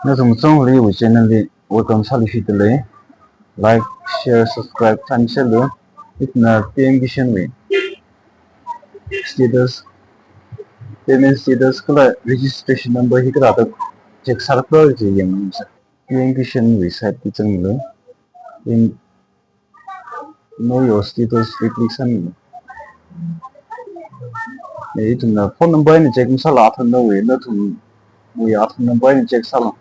那从中里我 channel 里我刚上去的嘞，like share subscribe 参加了，一那点击选为 status payment status 个了 registration number 一个大的 check 啥的都是样子，点击选为 site 的整了，in know your status 的 click 上了，那从那 phone number 你 check 啥拉头那位那从我要 phone number 你 check 啥了。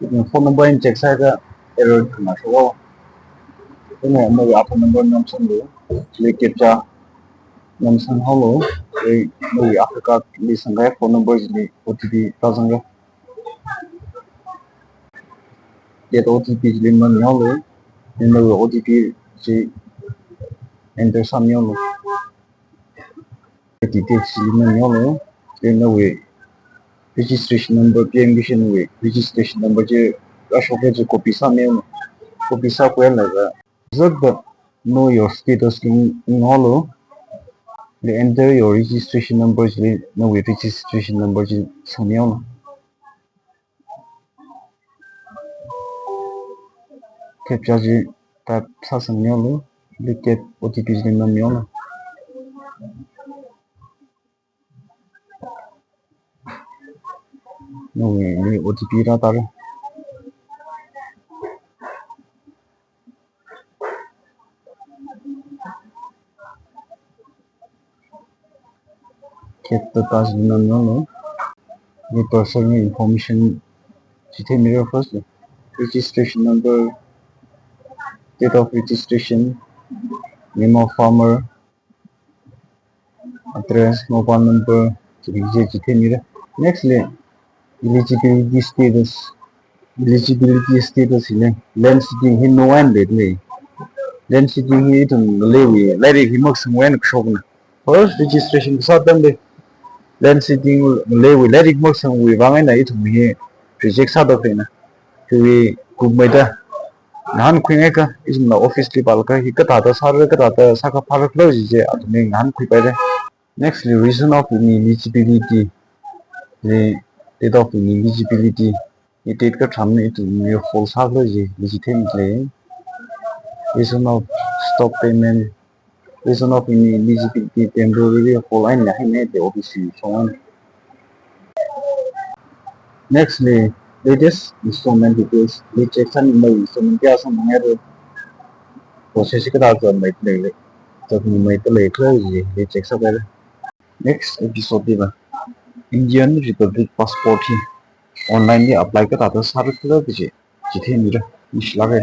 phone number yang cek saya ke error kena so ini mau apa number nom sang lo le captcha nom sang holo le mau apa ka li sangai phone number ni OTP ta sanga get OTP li man holo ni mau OTP si enter sam holo details li man holo le mau registration number PMGN way registration number je ashok je copy sa mail copy sa ko la ga know your status in holo le enter your registration number je no way registration number je sa mail captcha je ta sa sang mail le get OTP je na mail no way OTP ra tar get the task na no the personal information jithe mirror first registration number date of registration name of farmer address mobile number jithe mirror next le eligibility status ile land sitting hin no one le land sitting hi tung lewi lai hi mak sung wen khok na first registration sa tam le land sitting lewi lai mak sung wi wangai na ithum hi reject sa da fe na wi kumai da nan khwingai ka isna office li balka hi ka ta sar ka ta sa ka phar lo ji je atme nan khwi pai de next reason of eligibility the date of eligibility ये date का सामने तो ये full साग लो जी legitimate reason of stop payment reason of eligibility temporary full line la hai the office so on next le latest installment details the section in the installment kya sam hai process ka da so mai le to mai to le klo ji le check sa pare next episode ba Indian Republic passport hi online ni apply ka ta sa ra klo ji jithe mira ish lage